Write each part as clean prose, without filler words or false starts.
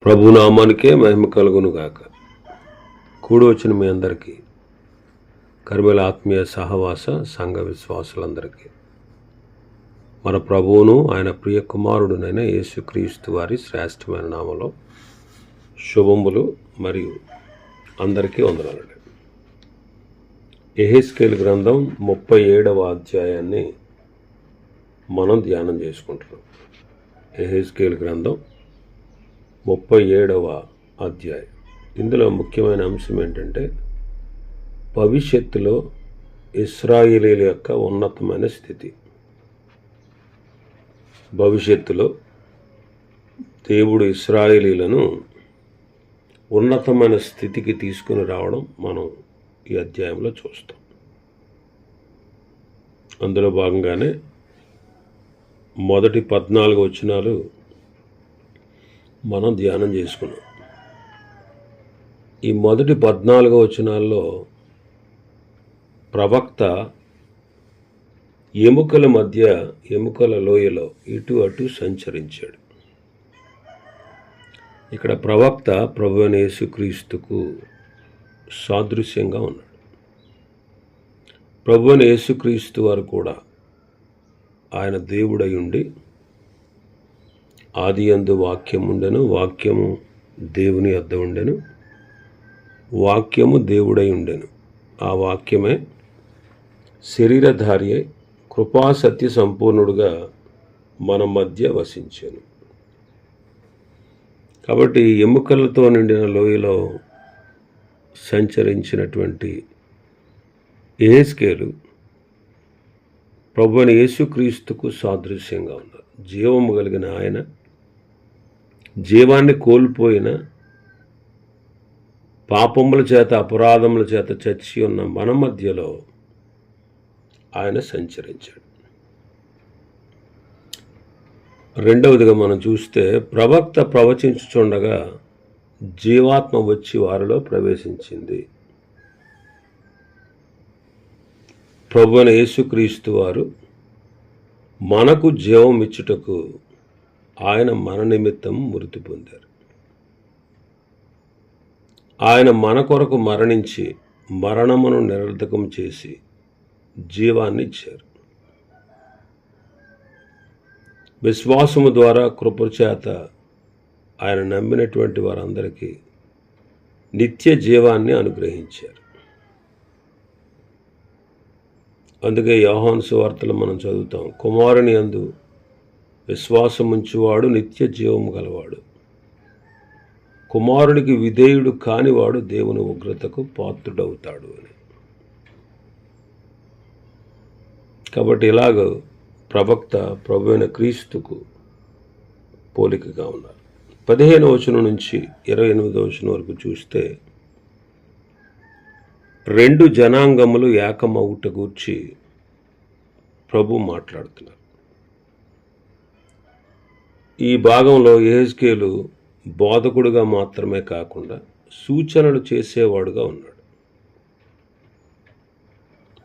ప్రభునామానికే మహిమ కలుగును గాక. కూడి వచ్చిన మీ అందరికీ, కర్మల ఆత్మీయ సహవాస సంఘ విశ్వాసులందరికీ మన ప్రభువును ఆయన ప్రియ కుమారుడునైన యేసుక్రీస్తు వారి శ్రేష్టమైన నామలో శుభములు మరియు అందరికీ వందనాలండి. యెహెజ్కేలు గ్రంథం 37వ అధ్యాయాన్ని మనం ధ్యానం చేసుకుంటున్నాం. యెహెజ్కేలు గ్రంథం 37వ అధ్యాయం. ఇందులో ముఖ్యమైన అంశం ఏంటంటే, భవిష్యత్తులో ఇశ్రాయేలీల యొక్క ఉన్నతమైన స్థితి. భవిష్యత్తులో దేవుడు ఇశ్రాయేలీలను ఉన్నతమైన స్థితికి తీసుకుని రావడం మనం ఈ అధ్యాయంలో చూస్తాం. అందులో భాగంగానే మొదటి 14 వచనాలు మనం ధ్యానం చేసుకున్నాం. ఈ మొదటి 14 వచనాల్లో ప్రవక్త ఎముకల మధ్య, ఎముకల లోయలో ఇటు అటు సంచరించాడు. ఇక్కడ ప్రవక్త ప్రభువైన యేసుక్రీస్తుకు సాదృశ్యంగా ఉన్నాడు. ప్రభువైన యేసుక్రీస్తు వారు కూడా ఆయన దేవుడై ఉండి, ఆదియందు వాక్యం ఉండెను, వాక్యము దేవుని వద్ద ఉండెను, వాక్యము దేవుడై ఉండెను. ఆ వాక్యమే శరీరధారి అయి కృపా సత్య సంపూర్ణుడుగా మన మధ్య వసించాను. కాబట్టి ఎముకలతో నిండిన లోయలో సంచరించినటువంటి యెహెజ్కేలు ప్రభువైన యేసుక్రీస్తుకు సాదృశ్యంగా ఉన్నారు. జీవము కలిగిన ఆయన, జీవాన్ని కోల్పోయిన, పాపముల చేత అపరాధముల చేత చచ్చి ఉన్న మన మధ్యలో ఆయన సంచరించాడు. రెండవదిగా మనం చూస్తే, ప్రవక్త ప్రవచించుచుండగా జీవాత్మ వచ్చి వారిలో ప్రవేశించింది. ప్రభువైన యేసుక్రీస్తు వారు మనకు జీవం ఇచ్చుటకు ఆయన మన నిమిత్తం మృతి పొందారు. ఆయన మన కొరకు మరణించి మరణమును నిరర్ధకం చేసి జీవాన్ని ఇచ్చారు. విశ్వాసము ద్వారా కృపచేత ఆయన నమ్మినటువంటి వారందరికీ నిత్య జీవాన్ని అనుగ్రహించారు. అందుకే యోహాను సువార్తలో మనం చదువుతాం, కుమారుని యందు విశ్వాసముంచువాడు నిత్య జీవము గలవాడు, కుమారునికి విధేయుడు కానివాడు దేవుని ఉగ్రతకు పాత్రుడవుతాడు అని. కాబట్టి ఇలాగ ప్రవక్త ప్రభువైన క్రీస్తుకు పోలికగా ఉన్నారు. 15వ వచనం నుంచి 28వ వచనం వరకు చూస్తే, రెండు జనాంగములు ఏకమవుట గూర్చి ప్రభు మాట్లాడుతున్నారు. ఈ భాగంలో యెహెజ్కేలు బోధకుడుగా మాత్రమే కాకుండా సూచనలు చేసేవాడుగా ఉన్నాడు.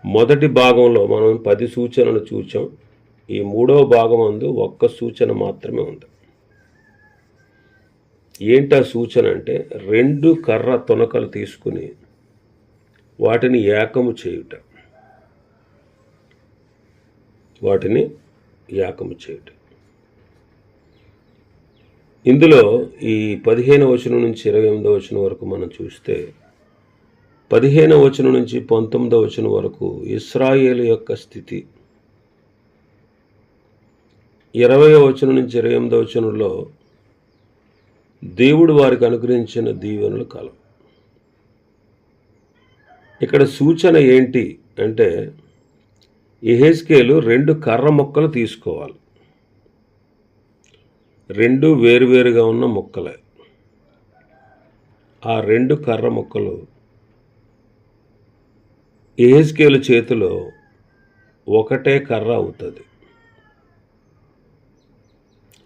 మొదటి భాగంలో మనం 10 సూచనలు చూచాం. ఈ 3వ భాగం అందు ఒక్క సూచన మాత్రమే ఉంది. ఏంటా సూచన అంటే, 2 కర్ర తొనకలు తీసుకుని వాటిని ఏకము చేయుట. వాటిని ఏకము చేయుట. ఇందులో ఈ 15వ వచనం నుంచి 28వ వచనం వరకు మనం చూస్తే, 15వ వచనం నుంచి 19వ వచనం వరకు ఇశ్రాయేలు యొక్క స్థితి, 20వ వచనం నుంచి 28వ వచనంలో దేవుడు వారికి అనుగ్రహించిన దీవెనల కాలం. ఇక్కడ సూచన ఏంటి అంటే, యెహెజ్కేలు 2 కర్ర మొక్కలు తీసుకోవాలి. 2 వేరువేరుగా ఉన్న మొక్కలే. ఆ 2 కర్ర మొక్కలు యెహెజ్కేలు చేతిలో ఒకటే కర్ర అవుతుంది.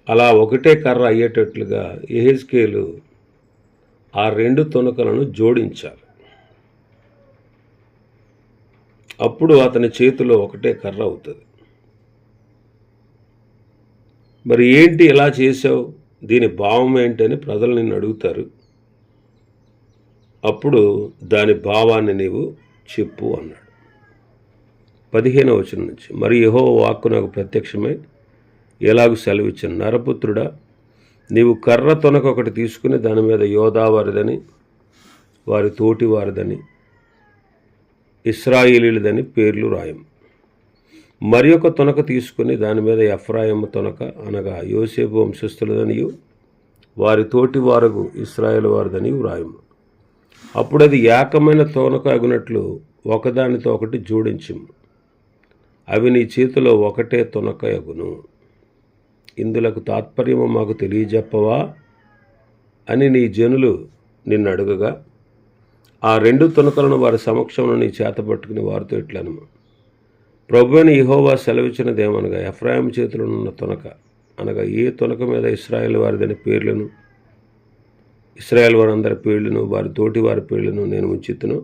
అలా ఒకటే కర్ర అయ్యేటట్లుగా యెహెజ్కేలు ఆ 2 తొనకలను జోడించాలి. అప్పుడు అతని చేతిలో ఒకటే కర్ర అవుతుంది. మరి ఏంటి ఇలా చేసావు, దీని భావం ఏంటని ప్రజలు నిన్ను అడుగుతారు. అప్పుడు దాని భావాన్ని నీవు చెప్పు అన్నాడు. 15వ వచనం నుంచి, మరి యెహోవా వాక్కు నాకు ప్రత్యక్షమై ఎలాగూ సెలవిచ్చాను, నరపుత్రుడా, నీవు కర్ర తొనక ఒకటి తీసుకుని దాని మీద యోధా వారిదని, వారి తోటి వారిదని, ఇశ్రాయేలీయులదని పేర్లు రాయము. మరి ఒక తొనక తీసుకుని దాని మీద ఎఫ్రాయిము తొనక అనగా యోసేపు వంశస్థులదనియు, వారి తోటి వారగు ఇశ్రాయేలు వారిదనియు రాయము. అప్పుడు అది ఏకమైన తొనక అగునట్లు ఒకదానితో ఒకటి జోడించుము. అవి నీ చేతిలో ఒకటే తొనక అగును. ఇందులకు తాత్పర్యము మాకు తెలియజెప్పవా అని నీ జనులు నిన్ను అడుగగా, ఆ 2 తొనకలను వారి సమక్షంలో నీ చేత పట్టుకుని వారితో ఇట్లనము, ప్రభువైన యెహోవా సెలవిచ్చినదేమనగా, ఎఫ్రాయిము చేతిలో ఉన్న తొనక అనగా ఏ తొనక మీద ఇశ్రాయేలు వారిదని పేర్లను, ఇశ్రాయేల్ వారందరి పేర్లను, వారి తోటి వారి పేర్లను నేను ఉంచితును.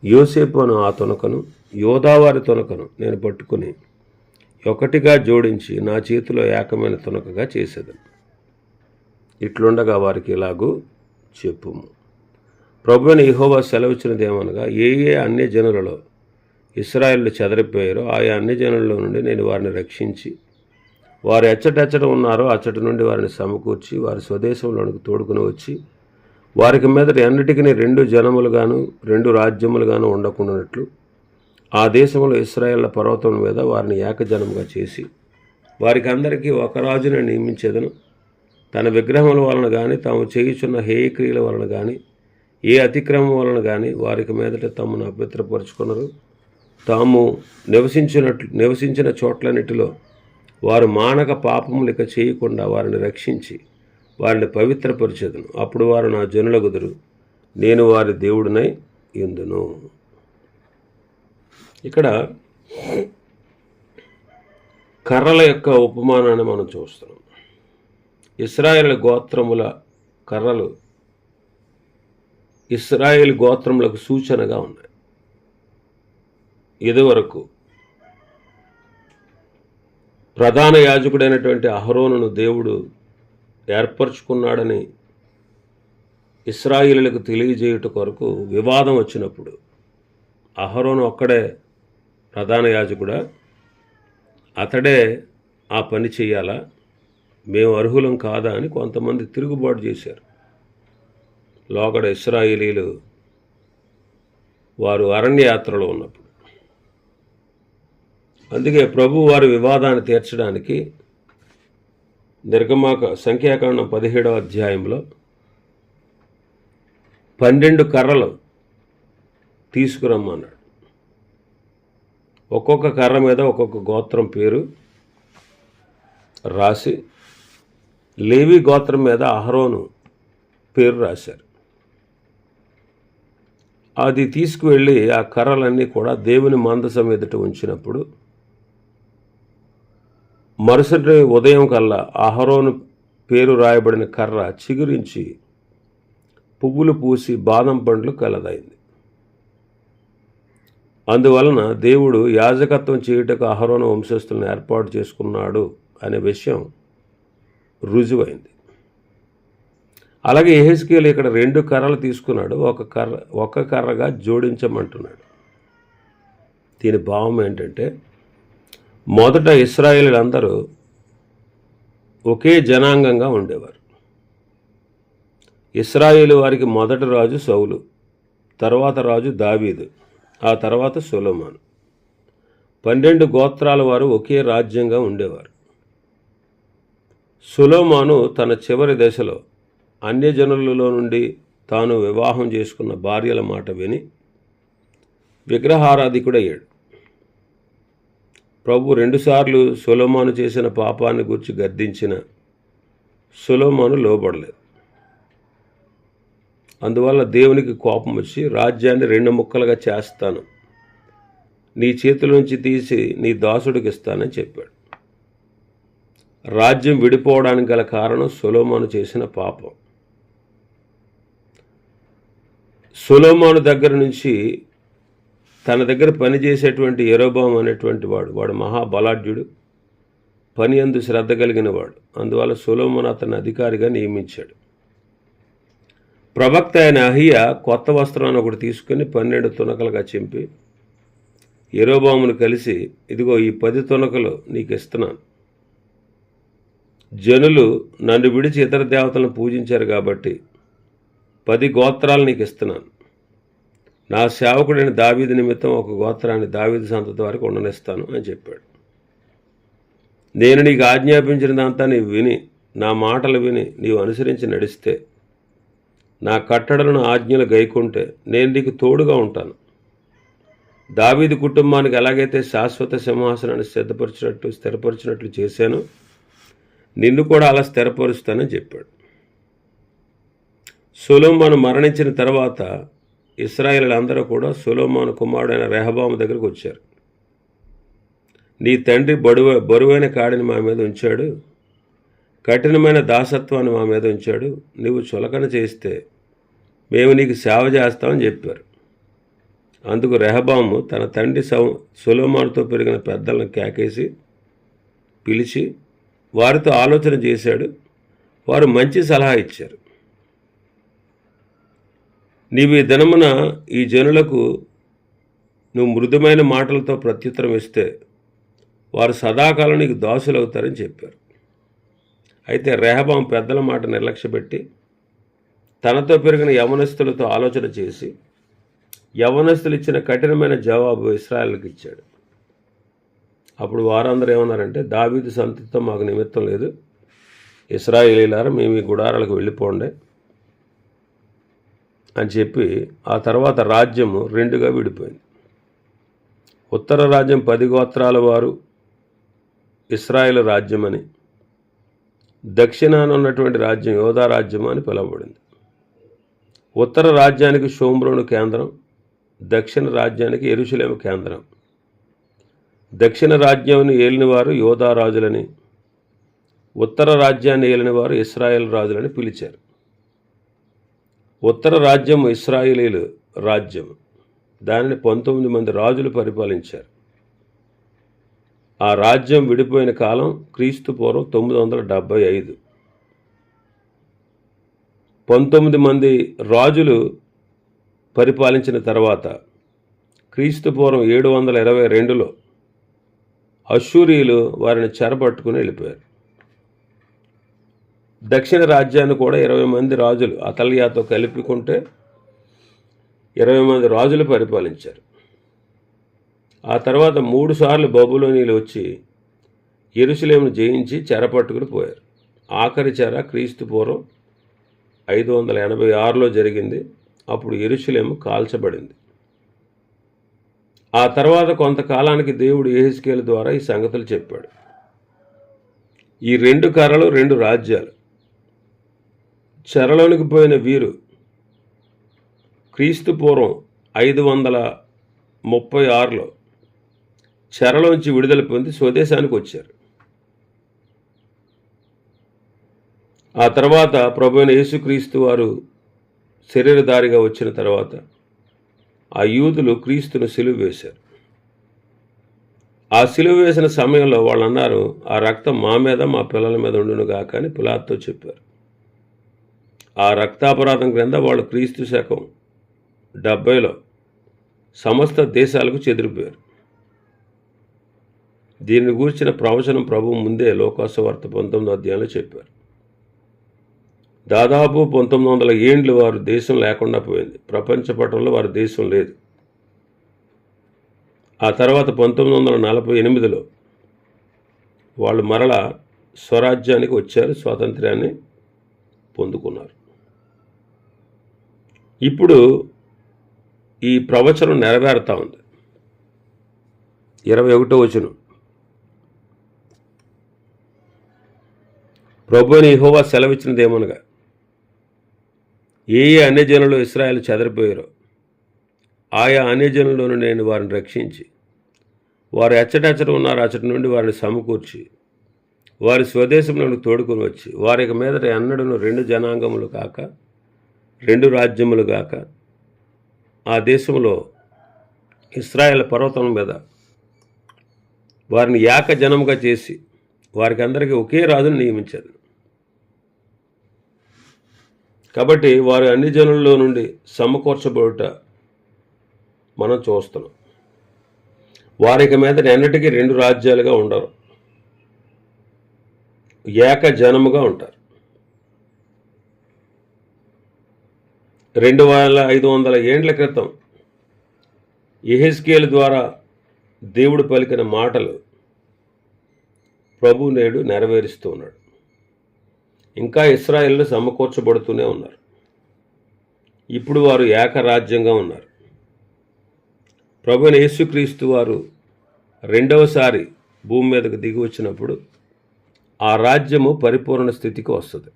యోసేపు అను ఆ తొనకను, యోధావారి తొనకను నేను పట్టుకుని ఒకటిగా జోడించి నా చేతిలో ఏకమైన తొనకగా చేసేదను. ఇట్లుండగా వారికి ఇలాగూ చెప్పుము, ప్రభువైన యెహోవా సెలవిచ్చినదేమనగా, ఏ అన్యజనులలో ఇశ్రాయేలు చెదరిపోయారో ఆయా అన్యజనులలో నుండి నేను వారిని రక్షించి, వారు ఎచ్చటెచ్చట ఉన్నారో అచ్చటి నుండి వారిని సమకూర్చి వారి స్వదేశంలోనికి తోడుకుని వచ్చి, వారికి మీదట అన్నిటికీ 2 జనములుగాను 2 రాజ్యములుగాను ఉండకుండానట్లు ఆ దేశంలో ఇశ్రాయేళ్ల పర్వతం మీద వారిని ఏకజనముగా చేసి, వారికి అందరికీ ఒక రాజుని నియమించేదను. తన విగ్రహముల వలన కానీ, తాము చేయుచున్న హేయక్రియల వలన కానీ, ఏ అతిక్రమం వలన కానీ వారికి మీదట తమను అపవిత్రపరుచుకున్నారు. తాము నివసించిన చోట్లన్నిటిలో వారు మానక పాపములు ఇక చేయకుండా వారిని రక్షించి వారిని పవిత్రపరిచెదను. అప్పుడు వారు నా జనులగుదురు, నేను వారి దేవుడినై యుందును. ఇక్కడ కర్రల యొక్క ఉపమానాన్ని మనం చూస్తున్నాం. ఇశ్రాయేలు గోత్రముల కర్రలు ఇశ్రాయేలు గోత్రములకు సూచనగా ఉన్నాయి. ఇదివరకు ప్రధాన యాజకుడైనటువంటి అహరోనును దేవుడు ఏర్పరచుకున్నాడని ఇశ్రాయేలులకు తెలియజేయుట కొరకు వివాదం వచ్చినప్పుడు, అహరోను ఒక్కడే ప్రధాన యాజకుడా, అతడే ఆ పని చేయాలా, మేము అర్హులం కాదా అని కొంతమంది తిరుగుబాటు చేశారు. లోగడ ఇశ్రాయేలీలు వారు అరణ్యయాత్రలో ఉన్నప్పుడు. అందుకే ప్రభు వారి వివాదాన్ని తీర్చడానికి సంఖ్యాకాండం 17వ అధ్యాయంలో 12 కర్రలు తీసుకురమ్మన్నాడు. ఒక్కొక్క కర్ర మీద ఒక్కొక్క గోత్రం పేరు రాసి, లేవి గోత్రం మీద అహరోను పేరు రాశారు. అది తీసుకువెళ్ళి ఆ కర్రలన్నీ కూడా దేవుని మందసం ఎదుట ఉంచినప్పుడు, మరుసటి ఉదయం కల్లా అహరోను పేరు రాయబడిన కర్ర చిగురించి పువ్వులు పూసి బాదం పండ్లు కలదైంది. అందువలన దేవుడు యాజకత్వం చేయుటకు అహరోను వంశస్థులను ఏర్పాటు చేసుకున్నాడు అనే విషయం రుజువైంది. అలాగే యెహెజ్కేలు ఇక్కడ 2 కర్రలు తీసుకున్నాడు, ఒక కర్రగా జోడించమంటున్నాడు. దీని భావం ఏంటంటే, మొదట ఇశ్రాయేలీలందరూ ఒకే జనాంగంగా ఉండేవారు. ఇశ్రాయేలు వారికి మొదటి రాజు సౌలు, తర్వాత రాజు దావీదు, ఆ తర్వాత సొలొమోను. 12 గోత్రాల వారు ఒకే రాజ్యంగా ఉండేవారు. సొలొమోను తన చివరి దశలో అన్యజనులలో నుండి తాను వివాహం చేసుకున్న భార్యల మాట విని విగ్రహారాధికుడయ్యాడు. ప్రభు 2 సార్లు సొలొమోను చేసిన పాపాన్ని గురించి గద్దించిన సొలొమోను లోబడలేదు. అందువల్ల దేవునికి కోపం వచ్చి, రాజ్యాన్ని 2 ముక్కలుగా చేస్తాను, నీ చేతుల నుంచి తీసి నీ దాసుడికి ఇస్తానని చెప్పాడు. రాజ్యం విడిపోవడానికి గల కారణం సొలొమోను చేసిన పాపం. సొలొమోను దగ్గర నుంచి తన దగ్గర పనిచేసేటువంటి యెరోబాము అనేటువంటి వాడు మహాబలాఢ్యుడు, పని అందు శ్రద్ధ కలిగినవాడు. అందువల్ల సొలొమోను అతన్ని అధికారిగా నియమించాడు. ప్రవక్త అయిన అహియా కొత్త వస్త్రాన్ని ఒకటి తీసుకుని 12 తునకలుగా చింపి యెరోబామును కలిసి, ఇదిగో ఈ 10 తునకలు నీకు ఇస్తున్నాను. జనులు నన్ను విడిచి ఇతర దేవతలను పూజించారు కాబట్టి 10 గోత్రాలు నీకు ఇస్తున్నాను. నా సేవకుడైన దావీదు నిమిత్తం ఒక గోత్రాన్ని దావీదు సంతతి వారికి ఉండనిస్తాను అని చెప్పాడు. నేను నీకు ఆజ్ఞాపించినదంతా నీవు విని, నా మాటలు విని నీవు అనుసరించి నడిస్తే, నా కట్టడలను ఆజ్ఞలు గైకుంటే నేను నీకు తోడుగా ఉంటాను. దావీదు కుటుంబానికి ఎలాగైతే శాశ్వత సింహాసనాన్ని స్థిరపరిచినట్లు చేశాను, నిన్ను కూడా అలా స్థిరపరుస్తానని చెప్పాడు. సొలొమోను మరణించిన తర్వాత ఇశ్రాయేలీయులందరూ కూడా సొలొమోను కుమారుడైన రెహబాము దగ్గరకు వచ్చారు. నీ తండ్రి బరువైన కాడిని మా మీద ఉంచాడు, కఠినమైన దాసత్వాన్ని మా మీద ఉంచాడు. నువ్వు చులకన చేస్తే మేము నీకు సేవ చేస్తామని చెప్పారు. అందుకు రెహబాము తన తండ్రి సొలొమోనుతో పెరిగిన పెద్దలను కేకేసి పిలిచి వారితో ఆలోచన చేశాడు. వారు మంచి సలహా ఇచ్చారు. నీవు ఈ దినమున ఈ జనులకు నువ్వు మృదుమైన మాటలతో ప్రత్యుత్తరం ఇస్తే వారు సదాకాలం నీకు దాసులవుతారని చెప్పారు. అయితే రెహబాము పెద్దల మాట నిర్లక్ష్యపెట్టి తనతో పెరిగిన యవనస్తులతో ఆలోచన చేసి యవనస్తులు ఇచ్చిన కఠినమైన జవాబు ఇశ్రాయేలుకి ఇచ్చాడు. అప్పుడు వారందరూ ఏమన్నారంటే, దావీదు సంతతితో మాకు నిమిత్తం లేదు, ఇశ్రాయేలీయులారా మేము ఈ గుడారాలకు వెళ్ళిపోండి అని చెప్పి ఆ తర్వాత రాజ్యము 2గా విడిపోయింది. ఉత్తర రాజ్యం 10 గోత్రాల వారు ఇశ్రాయేలు రాజ్యమని, దక్షిణాన ఉన్నటువంటి రాజ్యం యోధా రాజ్యం అని పిలువబడింది. ఉత్తర రాజ్యానికి షోమ్రోను కేంద్రం, దక్షిణ రాజ్యానికి యెరూషలేము కేంద్రం. దక్షిణ రాజ్యాన్ని ఏలినవారు యోధా రాజులని, ఉత్తర రాజ్యాన్ని ఏలినవారు ఇశ్రాయేల్ రాజులని పిలిచారు. ఉత్తర రాజ్యం ఇశ్రాయేలీయులు రాజ్యం. దానిని 19 మంది రాజులు పరిపాలించారు. ఆ రాజ్యం విడిపోయిన కాలం క్రీస్తు పూర్వం 975. 19 మంది రాజులు పరిపాలించిన తర్వాత క్రీస్తు పూర్వం 722లో అష్షూరీయులు వారిని చెరపట్టుకుని వెళ్ళిపోయారు. దక్షిణ రాజ్యాన్ని కూడా 20 మంది రాజులు అతల్యాతో కలుపుకుంటే 20 మంది రాజులు పరిపాలించారు. ఆ తర్వాత 3 సార్లు బబులోనీయులు వచ్చి యెరూషలేమును జయించి చెరపట్టుకుని పోయారు. ఆఖరి చెర క్రీస్తు పూర్వం 586లో జరిగింది. అప్పుడు యెరూషలేము కాల్చబడింది. ఆ తర్వాత కొంతకాలానికి దేవుడు యెహెజ్కేలు ద్వారా ఈ సంగతులు చెప్పాడు. ఈ 2 కర్రలు 2 రాజ్యాలు. చెరలోనికి పోయిన వీరు క్రీస్తు పూర్వం 536లో చెరలోంచి విడుదల పొంది స్వదేశానికి వచ్చారు. ఆ తర్వాత ప్రభువైన యేసుక్రీస్తు వారు శరీరధారిగా వచ్చిన తర్వాత ఆ యూదులు క్రీస్తును సిలువ వేశారు. ఆ సిలువ వేసిన సమయంలో వాళ్ళు అన్నారు, ఆ రక్తం మా మీద మా పిల్లల మీద ఉండును గాక అని పిలాతుతో చెప్పారు. ఆ రక్తాపరాధం క్రింద వాళ్ళు క్రీస్తు శకం 70లో సమస్త దేశాలకు చెదిరిపోయారు. దీనిని గూర్చిన ప్రవచనం ప్రభువు ముందే లోకాసువార్త 19వ అధ్యాయంలో చెప్పారు. దాదాపు 1900 ఏండ్లు వారు దేశం లేకుండా పోయింది. ప్రపంచ పటంలో వారి దేశం లేదు. ఆ తర్వాత 1948లో వాళ్ళు మరలా స్వరాజ్యానికి వచ్చారు, స్వాతంత్ర్యాన్ని పొందుకున్నారు. ఇప్పుడు ఈ ప్రవచనం నెరవేరుతా ఉంది. 21వ వచనం, ప్రభువైన యెహోవా సెలవిచ్చినదేమనగా, ఏ అన్యజనులు ఇశ్రాయేలు చెదరిపోయారో ఆయా అన్యజనులను నేను వారిని రక్షించి, వారు ఎచ్చటెచ్చట ఉన్నారు అచ్చటి నుండి వారిని సమకూర్చి వారి స్వదేశంలోకి తోడుకొని వచ్చి, వారికి మీదట ఎన్నడను 2 జనాంగములు కాక 2 రాజ్యములు గాక ఆ దేశంలో ఇశ్రాయేల్ పర్వతం మీద వారిని ఏక జనముగా చేసి వారికి అందరికీ ఒకే రాజును నియమించారు. కాబట్టి వారు అన్ని జనుల్లో నుండి సమకూర్చబడుట మనం చూస్తున్నాం. వారికి మీద ఎన్నటికీ 2 రాజ్యాలుగా ఉండరు, ఏక జనముగా ఉంటారు. 2500 ఏండ్ల క్రితం యెహెజ్కేలు ద్వారా దేవుడు పలికిన మాటలు ప్రభు నేడు నెరవేరుస్తూ ఉన్నాడు. ఇంకా ఇశ్రాయేలు సమకూర్చబడుతూనే ఉన్నారు. ఇప్పుడు వారు ఏకరాజ్యంగా ఉన్నారు. ప్రభువైన యేసుక్రీస్తు వారు రెండవసారి భూమి మీదకు దిగి వచ్చినప్పుడు ఆ రాజ్యము పరిపూర్ణ స్థితికి వస్తుంది.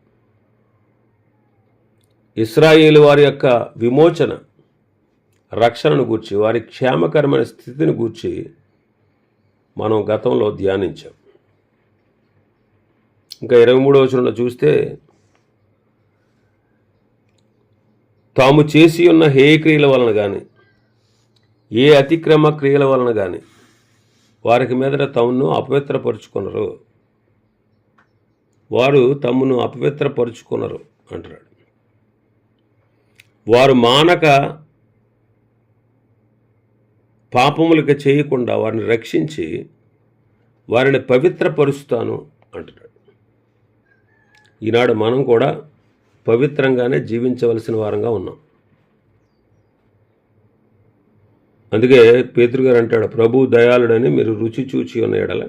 ఇశ్రాయేలు వారి యొక్క విమోచన, రక్షణను గూర్చి, వారి క్షేమకరమైన స్థితిని గూర్చి మనం గతంలో ధ్యానించాం. ఇంకా 23వ వచనంలో చూస్తే, తాము చేసి ఉన్న హేయ క్రియల వలన కానీ, ఏ అతిక్రమ క్రియల వలన కానీ వారికి మీదట తమను అపవిత్రపరుచుకున్నారు. వారు తమను అపవిత్రపరుచుకున్నారు అంటున్నాడు. వారు మానక పాపములకు చేయకుండా వారిని రక్షించి వారిని పవిత్రపరుస్తాను అంటున్నాడు. ఈనాడు మనం కూడా పవిత్రంగానే జీవించవలసిన వారంగా ఉన్నాం. అందుకే పేతురు గారు అంటాడు, ప్రభు దయాళుడని మీరు రుచి చూచి ఉన్న ఎడల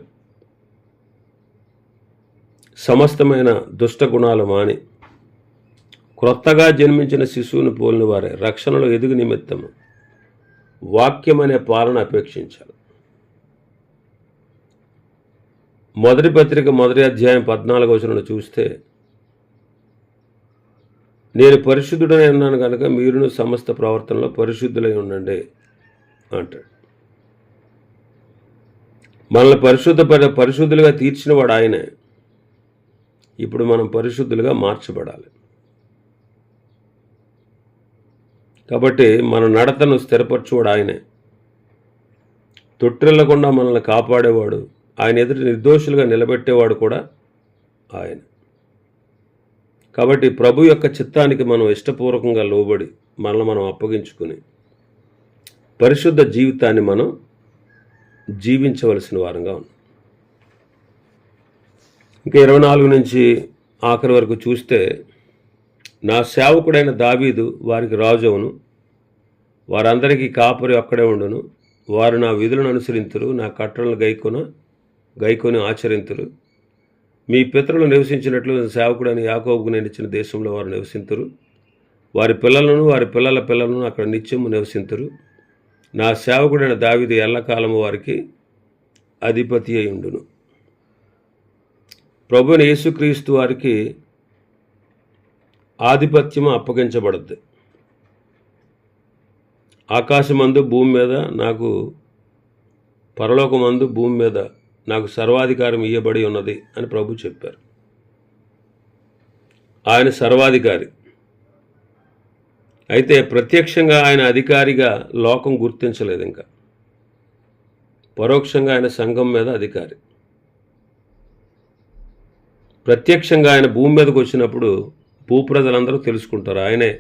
సమస్తమైన దుష్ట గుణాలు మాని క్రొత్తగా జన్మించిన శిశువుని పోలిన వారే రక్షణలో ఎదుగు నిమిత్తము వాక్యమనే పాలన అపేక్షించాలి. మొదటి పత్రిక 1వ అధ్యాయం 14వ వచనం చూస్తే, నేను పరిశుద్ధుడని అన్నాను కనుక మీరును సమస్త ప్రవర్తనలో పరిశుద్ధులై ఉండండి అంటాడు. మనల్ని పరిశుద్ధులుగా తీర్చిన వాడు ఆయనే. ఇప్పుడు మనం పరిశుద్ధులుగా మార్చబడాలి. కాబట్టి మన నడతను స్థిరపరచువాడు ఆయనే. తొట్టిల్లకుండా మనల్ని కాపాడేవాడు, ఆయన ఎదుటి నిర్దోషులుగా నిలబెట్టేవాడు కూడా ఆయన. కాబట్టి ప్రభు యొక్క చిత్తానికి మనం ఇష్టపూర్వకంగా లోబడి మనల్ని మనం అప్పగించుకుని పరిశుద్ధ జీవితాన్ని మనం జీవించవలసిన వారంగా ఉన్నాం. ఇంకా 24 నుంచి ఆఖరి వరకు చూస్తే, నా సేవకుడైన దావీదు వారికి రాజు అవును, వారందరికీ కాపరి ఒక్కడే ఉండును. వారు నా విధులను అనుసరింతురు, నా కట్టడలను గైకొని ఆచరింతురు. మీ పితరులు నివసించినట్లు సేవకుడైన యాకోబుకు నేను ఇచ్చిన దేశంలో వారు నివసింతురు. వారి పిల్లలను వారి పిల్లల పిల్లలను అక్కడ నిత్యము నివసింతురు. నా సేవకుడైన దావీదు ఎల్లకాలము వారికి అధిపతి అయి ఉండును. ప్రభువైన యేసుక్రీస్తు వారికి ఆధిపత్యం అప్పగించబడద్దు. ఆకాశమందు భూమి మీద నాకు, పరలోకమందు భూమి మీద నాకు సర్వాధికారం ఇయ్యబడి ఉన్నది అని ప్రభు చెప్పారు. ఆయన సర్వాధికారి అయితే ప్రత్యక్షంగా ఆయన అధికారిగా లోకం గుర్తించలేదు. ఇంకా పరోక్షంగా ఆయన సంఘం మీద అధికారి. ప్రత్యక్షంగా ఆయన భూమి మీదకి వచ్చినప్పుడు భూప్రజలందరూ తెలుసుకుంటారు ఆయనే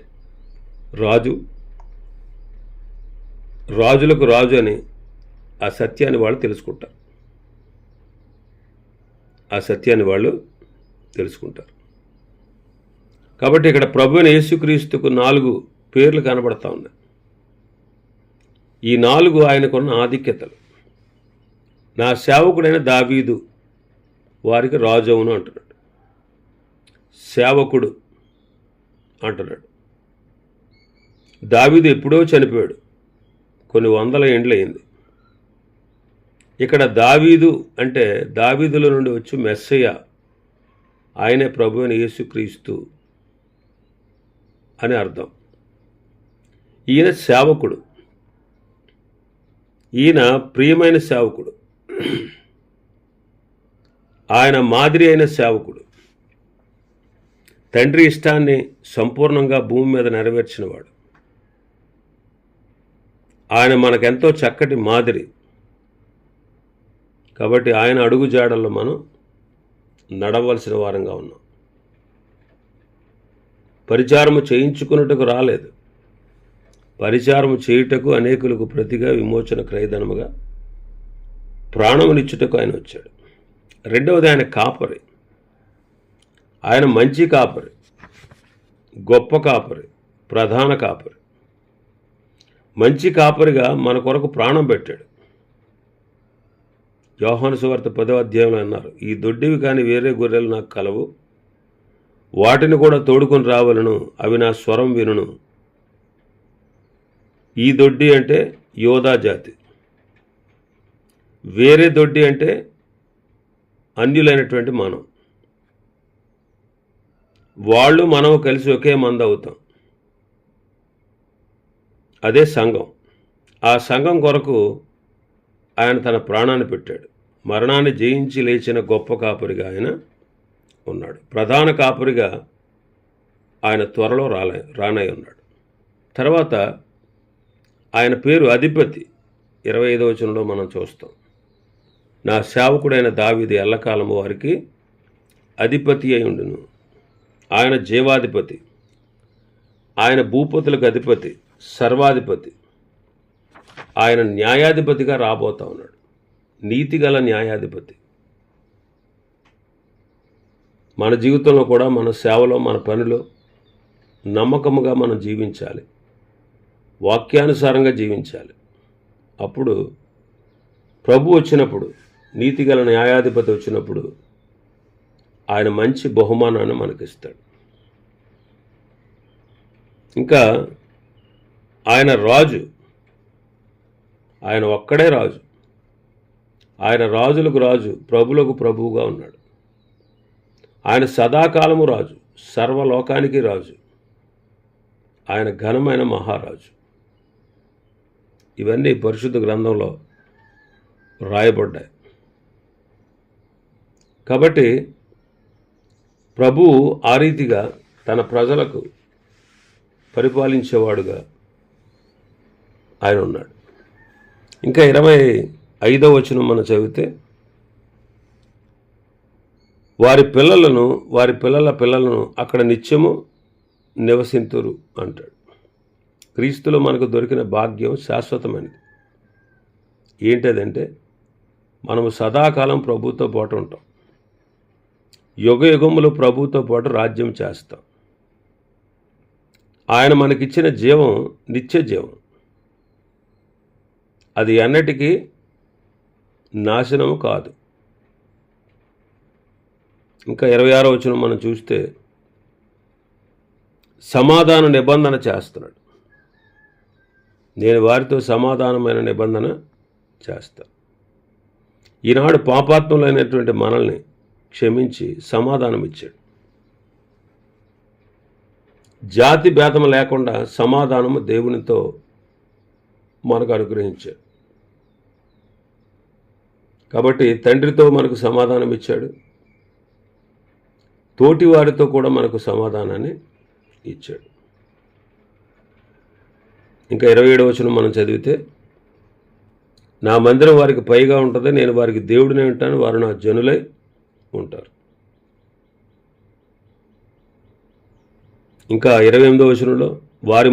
రాజు, రాజులకు రాజు అని. ఆ సత్యాన్ని వాళ్ళు తెలుసుకుంటారు. కాబట్టి ఇక్కడ ప్రభువైన యేసుక్రీస్తుకు 4 పేర్లు కనబడతా ఉన్నాయి. ఈ 4 ఆయనకున్న ఆధిక్యతలు. నా సేవకుడైన దావీదు వారికి రాజు అవును అంటున్నాడు. సేవకుడు అంటున్నాడు. దావీదు ఎప్పుడో చనిపోయాడు, కొన్ని 100 ఏండ్లు అయింది. ఇక్కడ దావీదు అంటే దావీదుల నుండి వచ్చి మెస్సయ్య, ఆయనే ప్రభువైన యేసుక్రీస్తు అని అర్థం. ఈయన సేవకుడు, ఈయన ప్రియమైన సేవకుడు, ఆయన మాదిరి అయిన సేవకుడు, తండ్రి ఇష్టాన్ని సంపూర్ణంగా భూమి మీద నెరవేర్చినవాడు. ఆయన మనకెంతో చక్కటి మాదిరి. కాబట్టి ఆయన అడుగు జాడల్లో మనం నడవలసిన వారంగా ఉన్నాం. పరిచారము చేయించుకున్నట్టుకు రాలేదు, పరిచారము చేయుటకు అనేకులకు ప్రతిగా విమోచన క్రయధనముగా ప్రాణమునిచ్చుటకు ఆయన వచ్చాడు. రెండవది ఆయన కాపరి. ఆయన మంచి కాపరి, గొప్ప కాపరి, ప్రధాన కాపరి. మంచి కాపరిగా మన కొరకు ప్రాణం పెట్టాడు. యోహాను సువార్త 10వ అధ్యాయంలో అన్నారు, ఈ దొడ్డివి కానీ వేరే గొర్రెలు నాకు కలవు, వాటిని కూడా తోడుకొని రావలను, అవి నా స్వరం వినును. ఈ దొడ్డి అంటే యోధా జాతి, వేరే దొడ్డి అంటే అన్యులైనటువంటి మనం. వాళ్ళు మనము కలిసి ఒకే మంద అవుతాం. అదే సంఘం. ఆ సంఘం కొరకు ఆయన తన ప్రాణాన్ని పెట్టాడు. మరణాన్ని జయించి లేచిన గొప్ప కాపరిగా ఆయన ఉన్నాడు. ప్రధాన కాపరిగా ఆయన త్వరలో రానై ఉన్నాడు. తర్వాత ఆయన పేరు అధిపతి. 25వ వచనంలో మనం చూస్తాం, నా సేవకుడైన దావీదు ఎల్లకాలము వారికి అధిపతి అయి ఉండును. ఆయన జీవాధిపతి, ఆయన భూపతులకు అధిపతి, సర్వాధిపతి. ఆయన న్యాయాధిపతిగా రాబోతా ఉన్నాడు, నీతిగల న్యాయాధిపతి. మన జీవితంలో కూడా, మన సేవలో, మన పనిలో నమ్మకముగా మనం జీవించాలి, వాక్యానుసారంగా జీవించాలి. అప్పుడు ప్రభు వచ్చినప్పుడు, నీతిగల న్యాయాధిపతి వచ్చినప్పుడు ఆయన మంచి బహుమానాన్ని మనకిస్తాడు. ఇంకా ఆయన రాజు, ఆయన ఒక్కడే రాజు. ఆయన రాజులకు రాజు, ప్రభులకు ప్రభువుగా ఉన్నాడు. ఆయన సదాకాలము రాజు, సర్వలోకానికి రాజు. ఆయన ఘనమైన మహారాజు. ఇవన్నీ పరిశుద్ధ గ్రంథంలో రాయబడ్డాయి. కాబట్టి ప్రభువు ఆ రీతిగా తన ప్రజలకు పరిపాలించేవాడుగా ఆయన ఉన్నాడు. ఇంకా 25వ వచనం మనం చదివితే, వారి పిల్లల పిల్లలను అక్కడ నిత్యము నివసింతురు అంటాడు. క్రీస్తులో మనకు దొరికిన భాగ్యం శాశ్వతమైనది. ఏంటదంటే, మనము సదాకాలం ప్రభుతో పాటు ఉంటాం, యుగ యుగములు ప్రభుతో పాటు రాజ్యం చేస్తాం. ఆయన మనకిచ్చిన జీవం నిత్య జీవం, అది ఎన్నటికీ నాశనము కాదు. ఇంకా 26వ వచనం మనం చూస్తే, సమాధాన నిబంధన చేస్తున్నాడు. నేను వారితో సమాధానమైన నిబంధన చేస్తాను. ఈనాడు పాపాత్ములైనటువంటి మనల్ని క్షమించి సమాధానం ఇచ్చాడు. జాతి భేదము లేకుండా సమాధానము దేవునితో మనకు అనుగ్రహించాడు. కాబట్టి తండ్రితో మనకు సమాధానం ఇచ్చాడు, తోటి వారితో కూడా మనకు సమాధానాన్ని ఇచ్చాడు. ఇంకా 27వ వచనం మనం చదివితే, నా మందిరం వారికి పైగా ఉంటుంది, నేను వారికి దేవుడినే ఉంటాను, వారు నా జనులై ఉంటారు. ఇంకా 28వ వచనంలో, వారి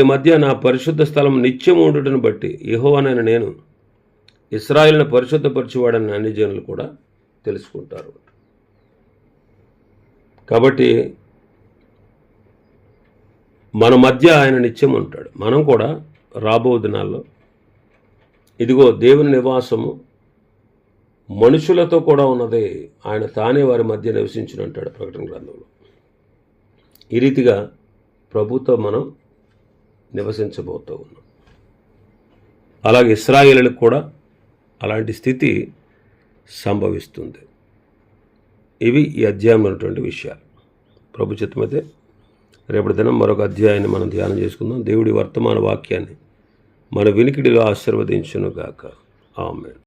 మధ్య నా పరిశుద్ధ స్థలం నిత్యం ఉండుటను బట్టి యెహోవానైన నేను ఇశ్రాయేలును పరిశుద్ధపరచువాడని అన్ని జనులు కూడా తెలుసుకుంటారు. కాబట్టి మన మధ్య ఆయన నిత్యం ఉంటాడు. మనం కూడా రాబో దినాల్లో, ఇదిగో దేవుని నివాసము మనుషులతో కూడా ఉన్నదే, ఆయన తానే వారి మధ్య నివసించును అంటాడు ప్రకటన గ్రంథంలో. ఈ రీతిగా ప్రభుతో మనం నివసించబోతూ ఉన్నాం. అలాగే ఇశ్రాయేలులకు కూడా అలాంటి స్థితి సంభవిస్తుంది. ఇవి ఈ అధ్యాయంలో ఉన్నటువంటి విషయాలు. ప్రభు చిత్తమైతే రేపటి దినం మరొక అధ్యాయాన్ని మనం ధ్యానం చేసుకుందాం. దేవుడి వర్తమాన వాక్యాన్ని మన వినికిడిలో ఆశీర్వదించును గాక. ఆమేన్.